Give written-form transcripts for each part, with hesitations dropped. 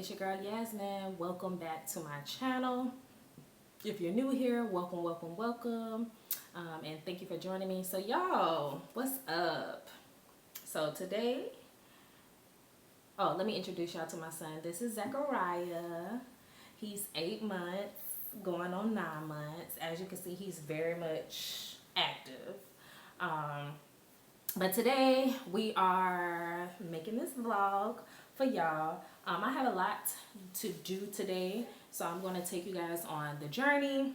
it's your girl Yasmin. Welcome back to my channel. If you're new here, welcome, welcome, welcome. And thank you for joining me. So y'all, what's up? So today, let me introduce y'all to my son. This is Zachariah. He's 8 months, going on 9 months. As you can see, he's very much active. But today we are making this vlog for y'all. I have a lot to do today, so I'm going to take you guys on the journey.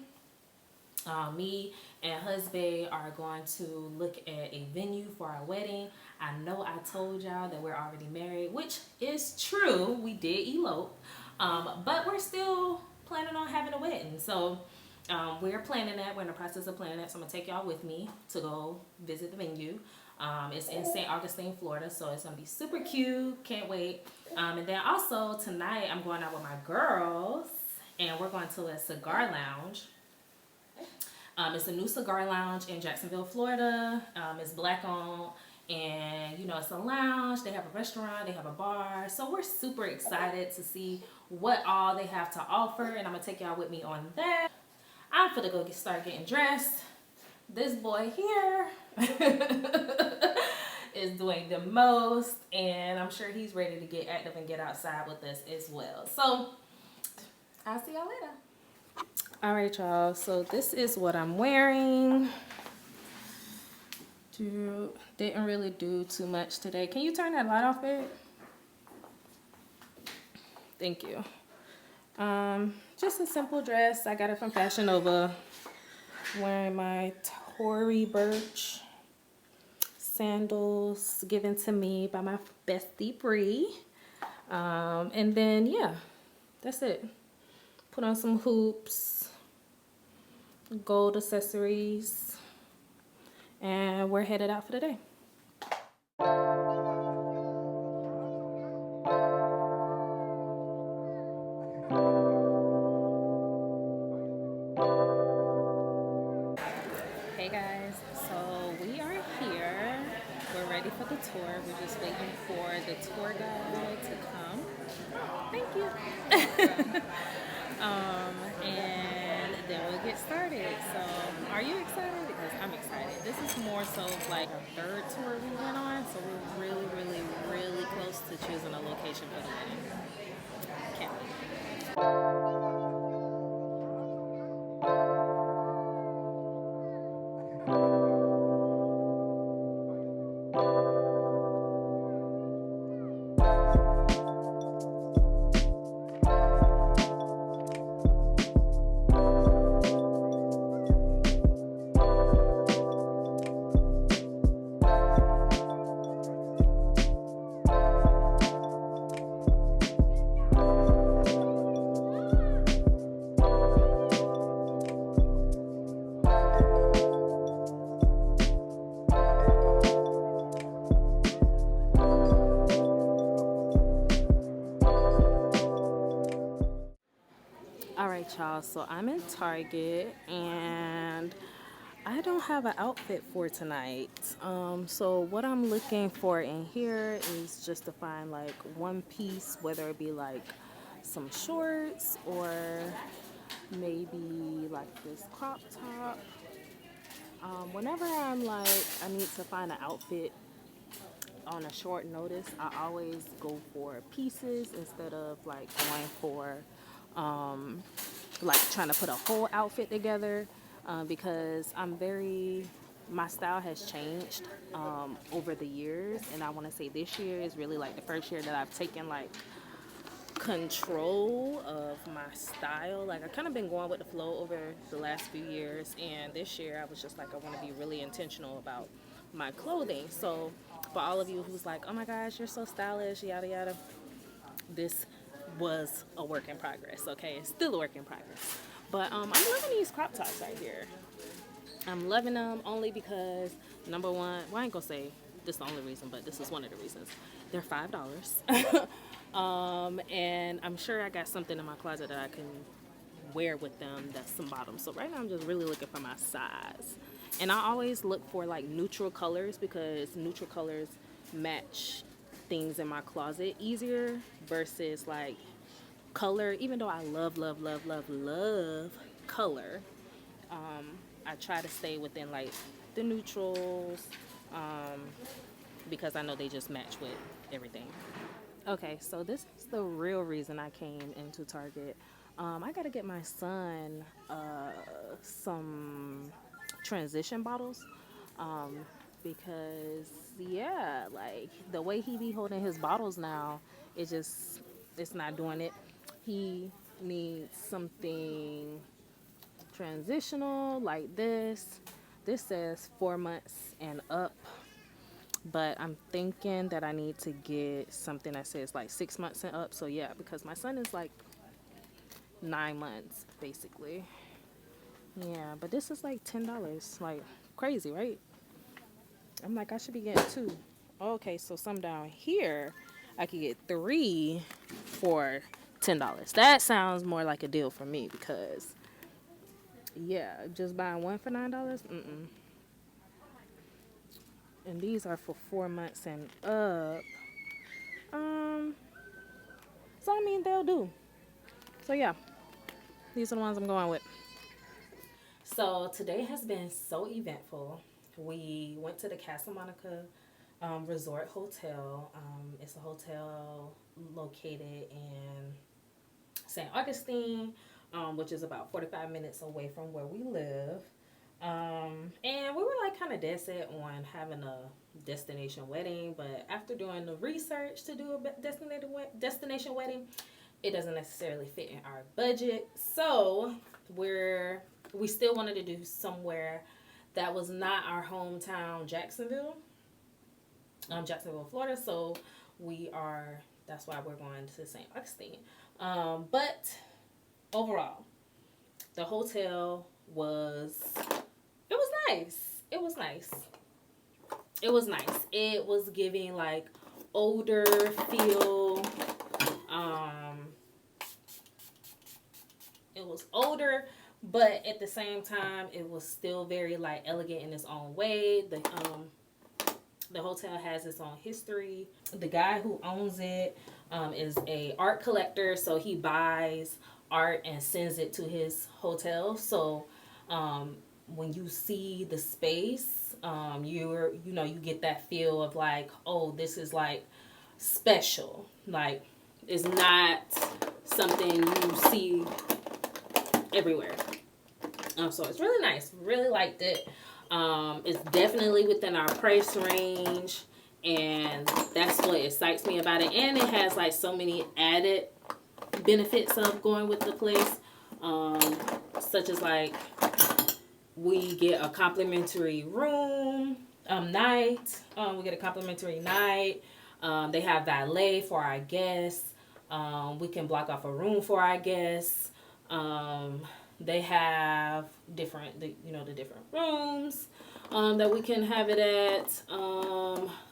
Me and husband are going to look at a venue for our wedding. I know I told y'all that we're already married, which is true. We did elope, but we're still planning on having a wedding. So we're planning that. We're in the process of planning that. So I'm going to take y'all with me to go visit the venue. It's in St. Augustine, Florida, so it's going to be super cute. Can't wait. And then also tonight I'm going out with my girls, and we're going to a cigar lounge. It's a new cigar lounge in Jacksonville, Florida. It's black owned, and you know, it's a lounge. They have a restaurant, they have a bar. So we're super excited to see what all they have to offer, and I'm going to take y'all with me on that. I'm finna go start getting dressed. This boy here is doing the most, and I'm sure he's ready to get active and get outside with us as well. So I'll see y'all later. All right, y'all, so this is what I'm wearing. Didn't really do too much today. Can you turn that light off, babe? Thank you. Just a simple dress. I got it from Fashion Nova. Wearing my Tory Burch sandals given to me by my bestie Bree. And then yeah, that's it. Put on some hoops, gold accessories, and we're headed out for the day. Hey guys, so we are here. We're ready for the tour. We're just waiting for the tour guide to come. Thank you. And then we'll get started. So are you excited? Because I'm excited. This is more so like a third tour we went on, so we're really, really, really close to choosing a location for the wedding. Can't wait. Alright y'all, so I'm in Target and I don't have an outfit for tonight. So what I'm looking for in here is just to find like one piece, whether it be like some shorts or maybe like this crop top. Whenever I'm like, I need to find an outfit on a short notice, I always go for pieces instead of like going for like trying to put a whole outfit together, because my style has changed over the years, and I want to say this year is really like the first year that I've taken like control of my style. Like I kind of been going with the flow over the last few years, and this year I was just like, I want to be really intentional about my clothing. So for all of you who's like, oh my gosh, you're so stylish, yada yada, this was a work in progress. Okay, it's still a work in progress, but I'm loving these crop tops right here. I'm loving them only because, number one, well, I ain't gonna say this is the only reason, but this is one of the reasons. They're $5. And I'm sure I got something in my closet that I can wear with them that's some bottoms. So right now I'm just really looking for my size, and I always look for like neutral colors because neutral colors match things in my closet easier versus like color, even though I love color, I try to stay within like the neutrals, because I know they just match with everything. Okay, so this is the real reason I came into Target. I gotta get my son some transition bottles, because yeah, like the way he be holding his bottles now, it just it's not doing it. He needs something transitional like this. This says 4 months and up, but I'm thinking that I need to get something that says like 6 months and up. So yeah, because my son is like 9 months basically. Yeah, but this is like $10. Like crazy, right? I'm like, I should be getting two. Okay, so some down here I could get three for $10. That sounds more like a deal for me, because yeah, just buying one for $9. And these are for 4 months and up. So I mean, they'll do. So yeah, these are the ones I'm going with. So today has been so eventful. We went to the Casa Resort Hotel. It's a hotel located in St. Augustine, which is about 45 minutes away from where we live. And we were like kind of dead set on having a destination wedding, but after doing the research to do a destination wedding, it doesn't necessarily fit in our budget. So we still wanted to do somewhere that was not our hometown, Jacksonville, Florida. So that's why we're going to St. Augustine. But overall, the hotel was nice. It was nice. It was giving like older feel. It was older, but at the same time, it was still very like elegant in its own way. The hotel has its own history. The guy who owns it is a art collector, so he buys art and sends it to his hotel. So when you see the space, you get that feel of like, oh, this is like special. Like it's not something you see everywhere. So it's really nice. Really liked it. It's definitely within our price range, and that's what excites me about it. And it has like so many added benefits of going with the place, such as like we get a complimentary room night. We get a complimentary night. They have valet for our guests. We can block off a room for our guests. They have the different rooms that we can have it at.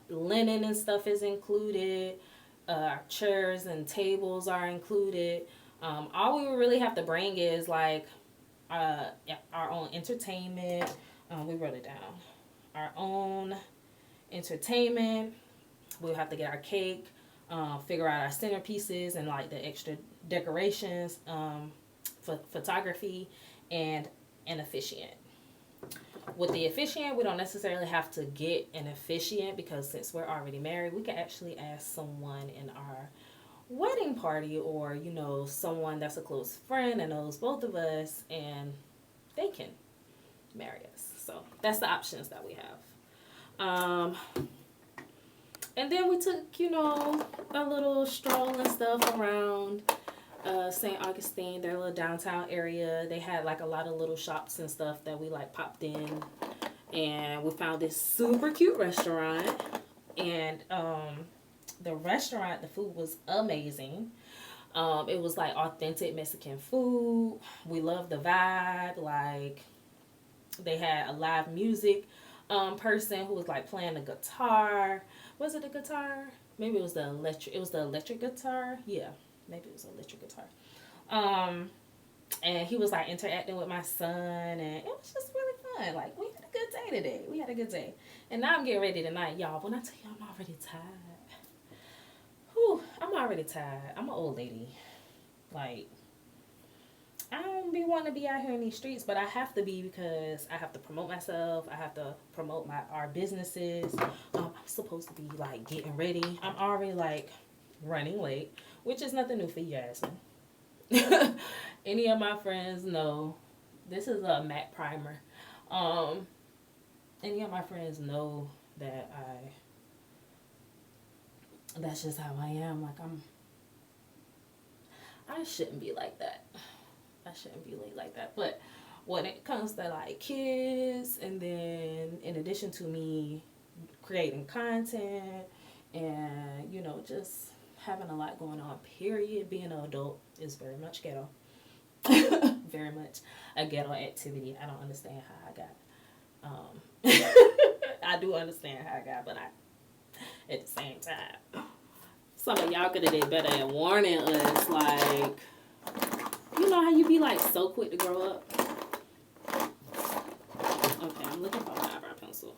Linen and stuff is included. Our chairs and tables are included. All we would really have to bring is like our own entertainment. We wrote it down. Our own entertainment. We'll have to get our cake, figure out our centerpieces and like the extra decorations, photography, and an officiant. With the officiant, we don't necessarily have to get an officiant, because since we're already married, we can actually ask someone in our wedding party, or someone that's a close friend and knows both of us, and they can marry us. So that's the options that we have. And then we took a little stroll and stuff around St. Augustine, their little downtown area. They had like a lot of little shops and stuff that we like popped in, and we found this super cute restaurant. And the restaurant, the food was amazing. It was like authentic Mexican food. We loved the vibe. Like they had a live music person who was like playing the guitar. Was it a guitar? Maybe it was the electric. It was the electric guitar. Yeah, maybe it was an electric guitar. And he was like interacting with my son, and it was just really fun. Like we had a good day today. We had a good day. And now I'm getting ready tonight, y'all. When I tell you I'm already tired. Whew, I'm already tired. I'm an old lady. Like, I don't be wanting to be out here in these streets, but I have to be because I have to promote myself. I have to promote our businesses. I'm supposed to be like getting ready. I'm already like running late, which is nothing new for you, Yazzmin. Any of my friends know this is a matte primer. Any of my friends know that that's just how I am. Like, I shouldn't be like that. I shouldn't be late like that. But when it comes to like kids, and then in addition to me creating content and, you know, just having a lot going on, period, being an adult is very much ghetto. Very much a ghetto activity. I don't understand how I got. I do understand how I got, but at the same time, some of y'all could have did better at warning us. Like, you know how you be like so quick to grow up. Okay, I'm looking for my eyebrow pencil.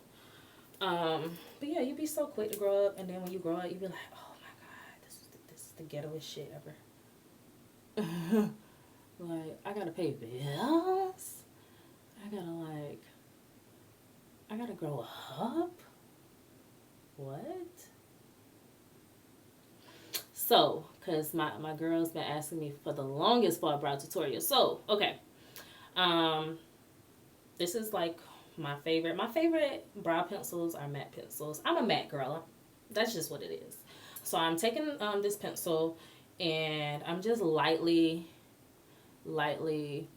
But yeah, you be so quick to grow up, and then when you grow up, you be like, oh my god, this is the ghettoest shit ever. Like, I gotta pay bills. I gotta grow up. What? So, because my girl's been asking me for the longest for a brow tutorial. So, okay. This is like my favorite. My favorite brow pencils are matte pencils. I'm a matte girl. That's just what it is. So, I'm taking this pencil, and I'm just lightly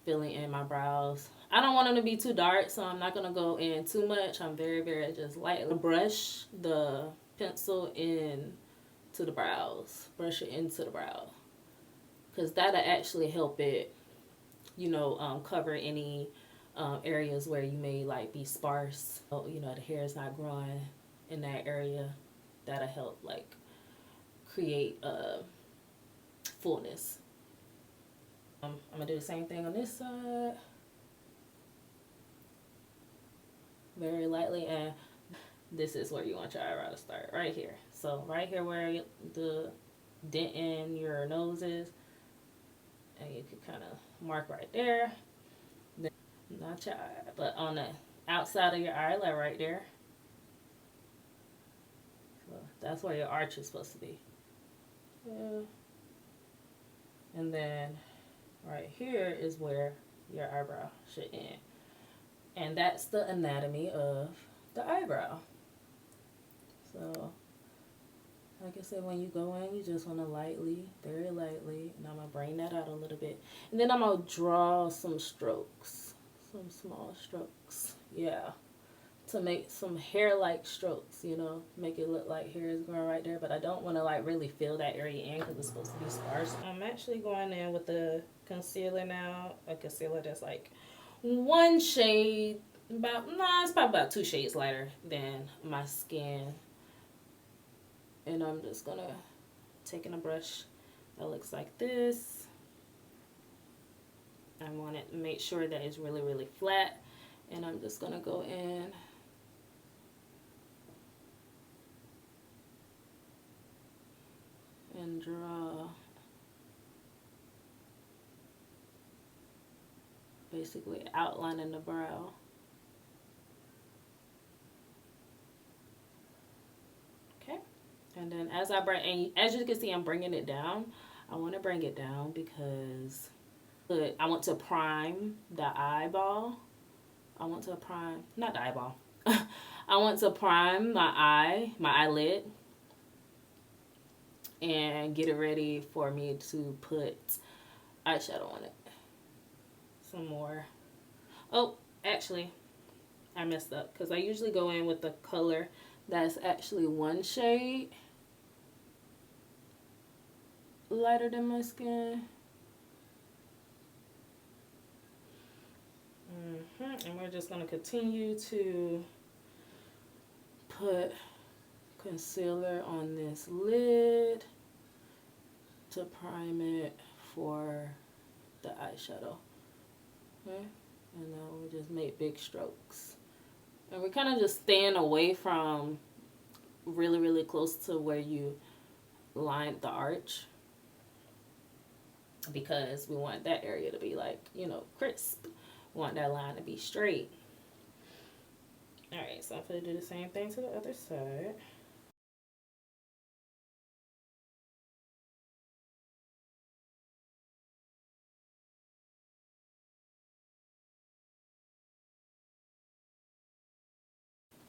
filling in my brows. I don't want them to be too dark, so I'm not going to go in too much. I'm very, very just lightly brush the pencil in to the brows. Brush it into the brow. Because that'll actually help it, you know, cover any areas where you may like be sparse. You know, the hair is not growing in that area. That'll help like create fullness. I'm going to do the same thing on this side. Very lightly, and this is where you want your eyebrow to start, right here. So right here where the dent in your nose is, and you can kind of mark right there. Then, not your eye, but on the outside of your eyelid right there. So that's where your arch is supposed to be. Yeah. And then right here is where your eyebrow should end. And that's the anatomy of the eyebrow. So, like I said, when you go in, you just want to lightly, very lightly, and I'm going to bring that out a little bit. And then I'm going to draw some strokes, some small strokes, yeah, to make some hair-like strokes, you know, make it look like hair is growing right there. But I don't want to, like, really fill that area in because it's supposed to be sparse. I'm actually going in with the concealer now, a concealer that's, like, one shade, it's probably about 2 shades lighter than my skin. And I'm just gonna take in a brush that looks like this. I want to make sure that it's really, really flat. And I'm just gonna go in and draw basically outlining the brow. Okay, and then as you can see, I'm bringing it down. I want to bring it down because I want to prime the eyeball. Not the eyeball. I want to prime my eyelid, and get it ready for me to put eyeshadow on it. Some more. Oh, actually, I messed up because I usually go in with the color that's actually 1 shade lighter than my skin. And we're just going to continue to put concealer on this lid to prime it for the eyeshadow. Okay, and now we just make big strokes, and we're kind of just staying away from really, really close to where you lined the arch. because we want that area to be like, you know, crisp. We want that line to be straight. All right, so I'm going to do the same thing to the other side.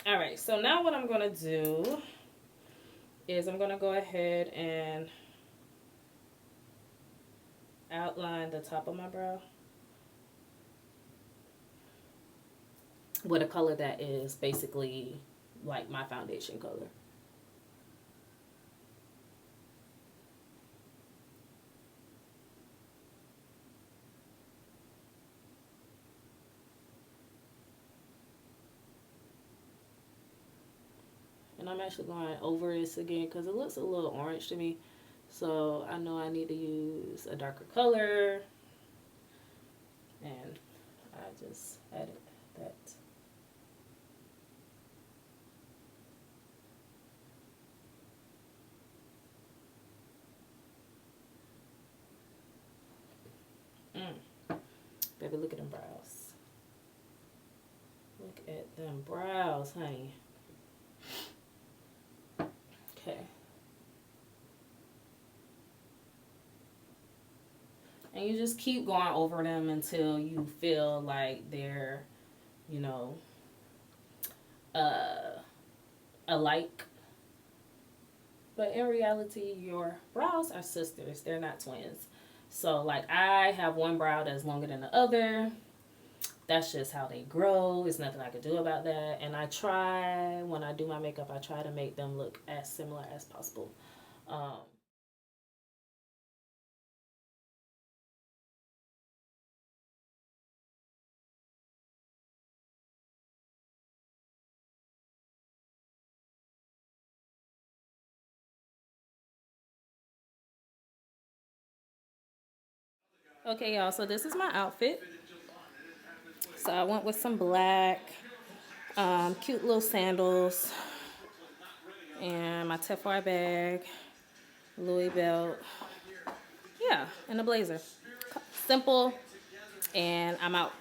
All right, so now what I'm going to do is I'm going to go ahead and outline the top of my brow with a color that is basically like my foundation color. And I'm actually going over this again because it looks a little orange to me. So I know I need to use a darker color. And I just added that. Baby, look at them brows. Look at them brows, honey. Okay. And you just keep going over them until you feel like they're, you know, alike. But in reality, your brows are sisters. They're not twins. So, like, I have one brow that's longer than the other. That's just how they grow. There's nothing I could do about that. And I try, when I do my makeup, I try to make them look as similar as possible. Okay, y'all, so this is my outfit. So I went with some black, cute little sandals, and my Teflon bag, Louis belt. Yeah, and a blazer. Simple, and I'm out.